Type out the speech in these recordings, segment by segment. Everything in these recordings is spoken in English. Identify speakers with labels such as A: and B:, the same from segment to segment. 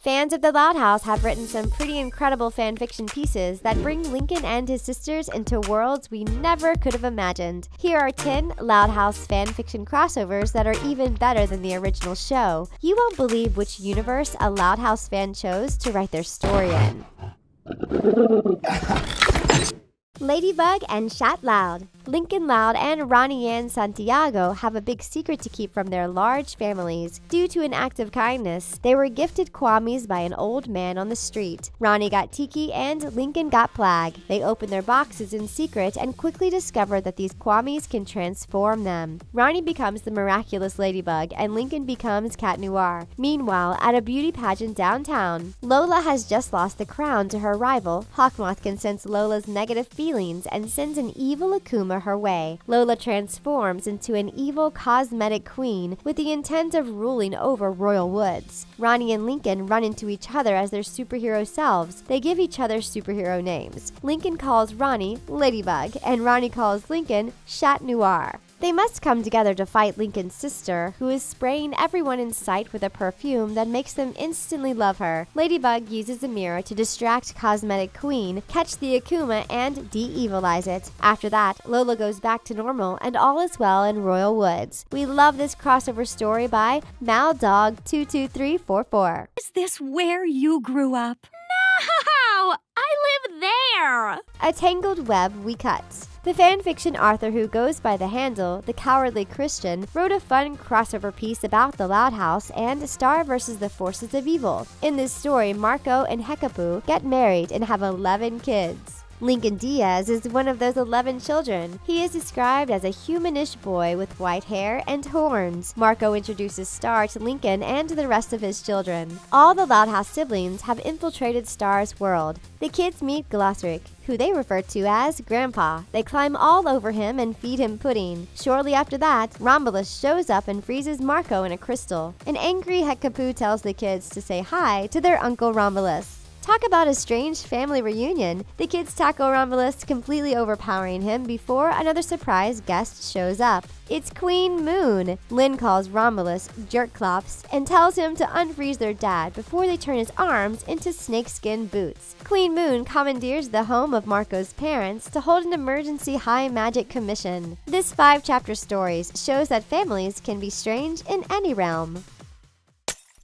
A: Fans of the Loud House have written some pretty incredible fanfiction pieces that bring Lincoln and his sisters into worlds we never could have imagined. Here are 10 Loud House fanfiction crossovers that are even better than the original show. You won't believe which universe a Loud House fan chose to write their story in. Ladybug and Shout Loud. Lincoln Loud and Ronnie Anne Santiago have a big secret to keep from their large families. Due to an act of kindness, they were gifted kwamis by an old man on the street. Ronnie got tiki and Lincoln got plague. They open their boxes in secret and quickly discover that these kwamis can transform them. Ronnie becomes the Miraculous Ladybug and Lincoln becomes Cat Noir. Meanwhile, at a beauty pageant downtown, Lola has just lost the crown to her rival. Hawkmoth can sense Lola's negative feelings and sends an evil Akuma her way. Lola transforms into an evil cosmetic queen with the intent of ruling over royal woods. Ronnie and Lincoln run into each other as their superhero selves. They give each other superhero names. Lincoln calls Ronnie Ladybug and Ronnie calls Lincoln Chat Noir. They must come together to fight Lincoln's sister, who is spraying everyone in sight with a perfume that makes them instantly love her. Ladybug uses a mirror to distract Cosmetic Queen, catch the Akuma, and de-evilize it. After that, Lola goes back to normal, and all is well in Royal Woods. We love this crossover story by MalDog22344.
B: Is this where you grew up? No! I live there!
A: A Tangled Web We Cut. The fanfiction author who goes by the handle The Cowardly Christian wrote a fun crossover piece about the Loud House and Star versus the Forces of Evil. In this story, Marco and Hekapoo get married and have 11 kids. Lincoln Diaz is one of those 11 children. He is described as a humanish boy with white hair and horns. Marco introduces Star to Lincoln and the rest of his children. All the Loud House siblings have infiltrated Star's world. The kids meet Glossric, who they refer to as Grandpa. They climb all over him and feed him pudding. Shortly after that, Romulus shows up and freezes Marco in a crystal. An angry Hekapoo tells the kids to say hi to their Uncle Romulus. Talk about a strange family reunion. The kids tackle Romulus, completely overpowering him before another surprise guest shows up. It's Queen Moon. Lynn calls Romulus Jerkclops and tells him to unfreeze their dad before they turn his arms into snakeskin boots. Queen Moon commandeers the home of Marco's parents to hold an emergency high magic commission. This 5-chapter story shows that families can be strange in any realm.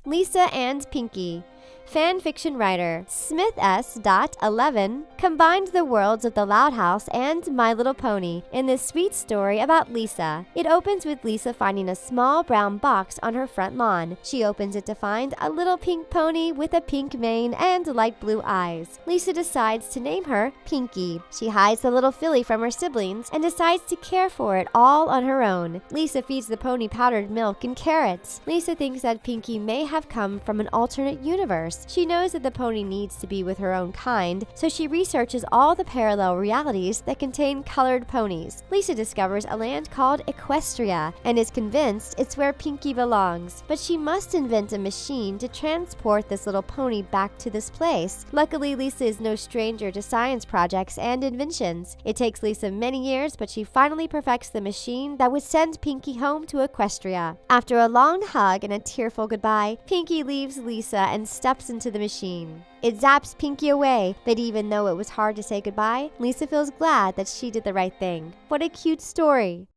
A: Lisa and Pinkie. Fanfiction writer Smith S.11 combined the worlds of the Loud House and My Little Pony in this sweet story about Lisa. It opens with Lisa finding a small brown box on her front lawn. She opens it to find a little pink pony with a pink mane and light blue eyes. Lisa decides to name her Pinkie. She hides the little filly from her siblings and decides to care for it all on her own. Lisa feeds the pony powdered milk and carrots. Lisa thinks that Pinkie may have come from an alternate universe. She knows that the pony needs to be with her own kind, so she researches all the parallel realities that contain colored ponies. Lisa discovers a land called Equestria and is convinced it's where Pinkie belongs. But she must invent a machine to transport this little pony back to this place. Luckily, Lisa is no stranger to science projects and inventions. It takes Lisa many years, but she finally perfects the machine that would send Pinkie home to Equestria. After a long hug and a tearful goodbye, Pinkie leaves Lisa and steps into the machine. It zaps Pinkie away, but even though it was hard to say goodbye, Lisa feels glad that she did the right thing. What a cute story!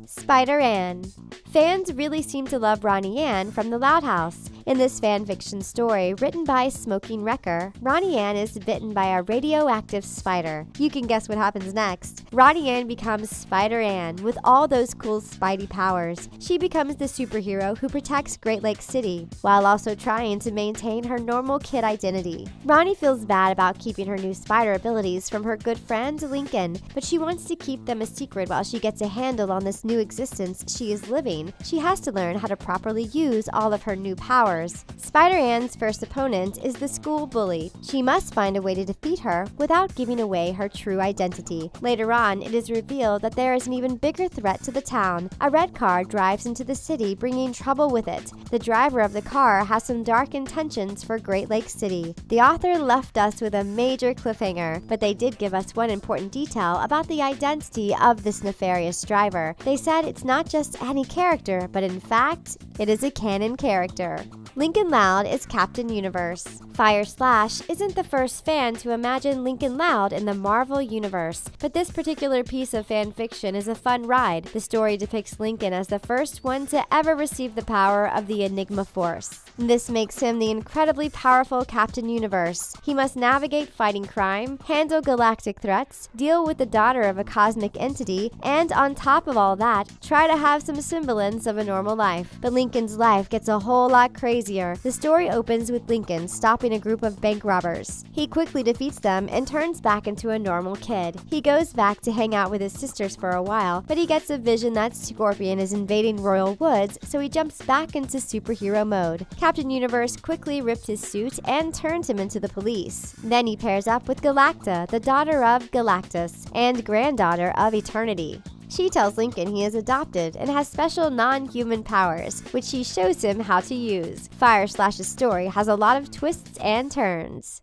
A: Spider Anne. Fans really seem to love Ronnie Anne from the Loud House. In this fanfiction story, written by Smoking Wrecker, Ronnie Anne is bitten by a radioactive spider. You can guess what happens next. Ronnie Anne becomes Spider Anne with all those cool Spidey powers. She becomes the superhero who protects Great Lake City, while also trying to maintain her normal kid identity. Ronnie feels bad about keeping her new spider abilities from her good friend Lincoln, but she wants to keep them a secret while she gets a handle on this new existence she is living. She has to learn how to properly use all of her new powers. Spider-Anne's first opponent is the school bully. She must find a way to defeat her without giving away her true identity. Later on, it is revealed that there is an even bigger threat to the town. A red car drives into the city, bringing trouble with it. The driver of the car has some dark intentions for Great Lake City. The author left us with a major cliffhanger, but they did give us one important detail about the identity of this nefarious driver. They said it's not just any character, but in fact, it is a canon character. Lincoln Loud is Captain Universe. Fire Slash isn't the first fan to imagine Lincoln Loud in the Marvel Universe, but this particular piece of fan fiction is a fun ride. The story depicts Lincoln as the first one to ever receive the power of the Enigma Force. This makes him the incredibly powerful Captain Universe. He must navigate fighting crime, handle galactic threats, deal with the daughter of a cosmic entity, and on top of all that, try to have some semblance of a normal life. But Lincoln's life gets a whole lot crazier. The story opens with Lincoln stopping a group of bank robbers. He quickly defeats them and turns back into a normal kid. He goes back to hang out with his sisters for a while, but he gets a vision that Scorpion is invading Royal Woods, so he jumps back into superhero mode. Captain Universe quickly ripped his suit and turned him into the police. Then he pairs up with Galacta, the daughter of Galactus and granddaughter of Eternity. She tells Lincoln he is adopted and has special non-human powers, which she shows him how to use. Fire Slash's story has a lot of twists and turns.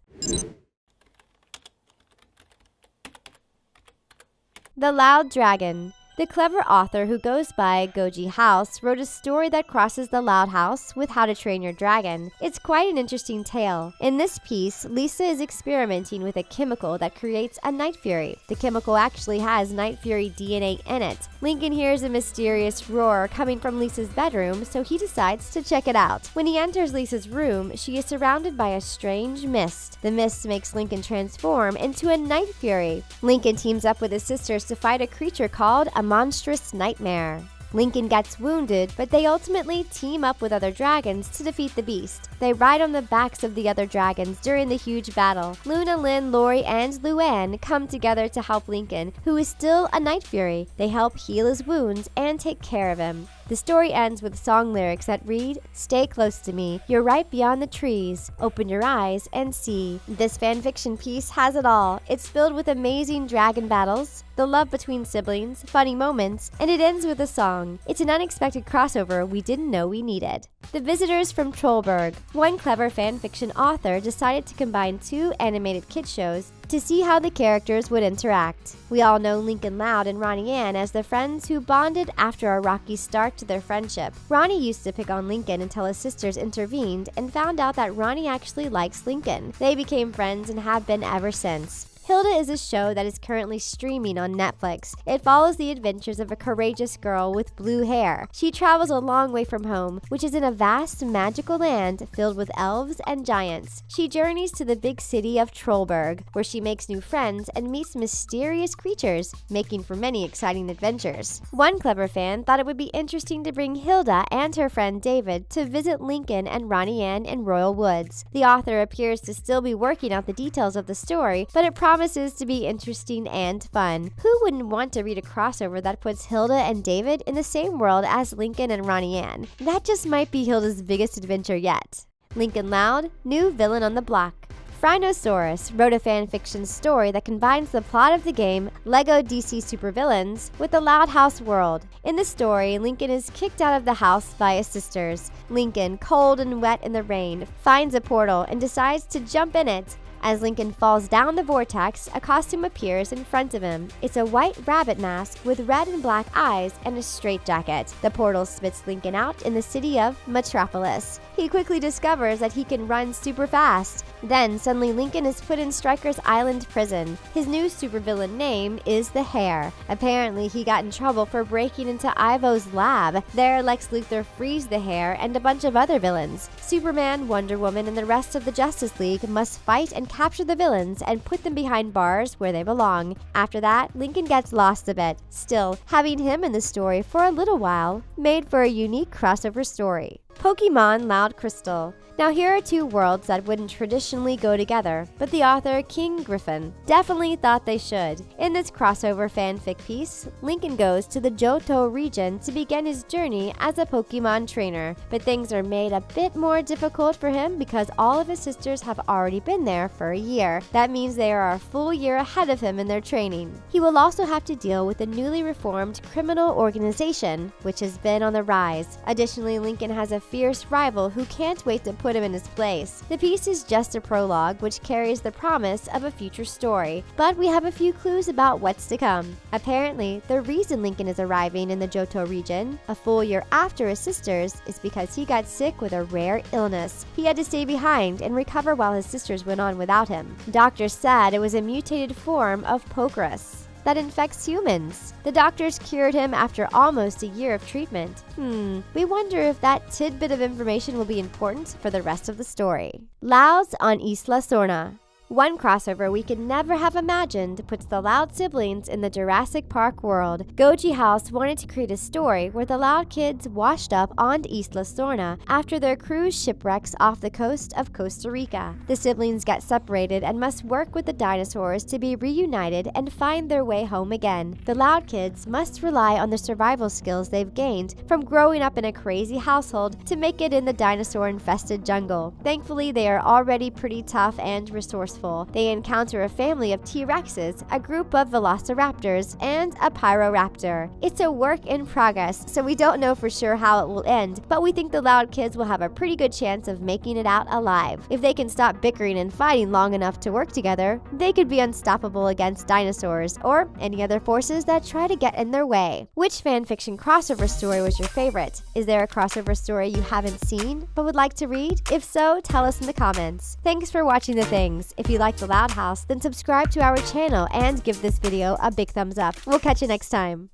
A: The Loud Dragon. The clever author who goes by Goji House wrote a story that crosses the Loud House with How to Train Your Dragon. It's quite an interesting tale. In this piece, Lisa is experimenting with a chemical that creates a Night Fury. The chemical actually has Night Fury DNA in it. Lincoln hears a mysterious roar coming from Lisa's bedroom, so he decides to check it out. When he enters Lisa's room, she is surrounded by a strange mist. The mist makes Lincoln transform into a Night Fury. Lincoln teams up with his sisters to fight a creature called a monstrous nightmare. Lincoln gets wounded, but they ultimately team up with other dragons to defeat the beast. They ride on the backs of the other dragons during the huge battle. Luna, Lynn, Lori, and Luann come together to help Lincoln, who is still a Night Fury. They help heal his wounds and take care of him. The story ends with song lyrics that read, "Stay close to me, you're right beyond the trees, open your eyes and see." This fanfiction piece has it all. It's filled with amazing dragon battles, the love between siblings, funny moments, and it ends with a song. It's an unexpected crossover we didn't know we needed. The Visitors from Trollberg. One clever fanfiction author decided to combine two animated kid shows to see how the characters would interact. We all know Lincoln Loud and Ronnie Anne as the friends who bonded after a rocky start to their friendship. Ronnie used to pick on Lincoln until his sisters intervened and found out that Ronnie actually likes Lincoln. They became friends and have been ever since. Hilda is a show that is currently streaming on Netflix. It follows the adventures of a courageous girl with blue hair. She travels a long way from home, which is in a vast magical land filled with elves and giants. She journeys to the big city of Trollberg, where she makes new friends and meets mysterious creatures, making for many exciting adventures. One clever fan thought it would be interesting to bring Hilda and her friend David to visit Lincoln and Ronnie Anne in Royal Woods. The author appears to still be working out the details of the story, but it promises to be interesting and fun. Who wouldn't want to read a crossover that puts Hilda and David in the same world as Lincoln and Ronnie Anne? That just might be Hilda's biggest adventure yet. Lincoln Loud, new villain on the block. Frinosaurus wrote a fanfiction story that combines the plot of the game LEGO DC Supervillains with the Loud House world. In the story, Lincoln is kicked out of the house by his sisters. Lincoln, cold and wet in the rain, finds a portal and decides to jump in it. As Lincoln falls down the vortex, a costume appears in front of him. It's a white rabbit mask with red and black eyes and a straitjacket. The portal spits Lincoln out in the city of Metropolis. He quickly discovers that he can run super fast. Then, suddenly Lincoln is put in Stryker's Island prison. His new supervillain name is the Hare. Apparently, he got in trouble for breaking into Ivo's lab. There, Lex Luthor frees the Hare and a bunch of other villains. Superman, Wonder Woman, and the rest of the Justice League must fight and capture the villains and put them behind bars where they belong. After that, Lincoln gets lost a bit. Still, having him in the story for a little while made for a unique crossover story. Pokemon Loud Crystal. Now here are two worlds that wouldn't traditionally go together, but the author, King Griffin, definitely thought they should. In this crossover fanfic piece, Lincoln goes to the Johto region to begin his journey as a Pokemon trainer, but things are made a bit more difficult for him because all of his sisters have already been there for a year. That means they are a full year ahead of him in their training. He will also have to deal with a newly reformed criminal organization, which has been on the rise. Additionally, Lincoln has a fierce rival who can't wait to put him in his place. The piece is just a prologue, which carries the promise of a future story, but we have a few clues about what's to come. Apparently, the reason Lincoln is arriving in the Johto region, a full year after his sisters, is because he got sick with a rare illness. He had to stay behind and recover while his sisters went on without him. Doctors said it was a mutated form of Pokerus that infects humans. The doctors cured him after almost a year of treatment. We wonder if that tidbit of information will be important for the rest of the story. Louds on Isla Sorna. One crossover we could never have imagined puts the Loud siblings in the Jurassic Park world. Goji House wanted to create a story where the Loud kids washed up on Isla Sorna after their cruise shipwrecks off the coast of Costa Rica. The siblings get separated and must work with the dinosaurs to be reunited and find their way home again. The Loud kids must rely on the survival skills they've gained from growing up in a crazy household to make it in the dinosaur-infested jungle. Thankfully, they are already pretty tough and resourceful. They encounter a family of T-Rexes, a group of velociraptors, and a pyroraptor. It's a work in progress, so we don't know for sure how it will end, but we think the Loud kids will have a pretty good chance of making it out alive. If they can stop bickering and fighting long enough to work together, they could be unstoppable against dinosaurs or any other forces that try to get in their way. Which fanfiction crossover story was your favorite? Is there a crossover story you haven't seen but would like to read? If so, tell us in the comments. Thanks for watching The Things. If you like The Loud House, then subscribe to our channel and give this video a big thumbs up. We'll catch you next time.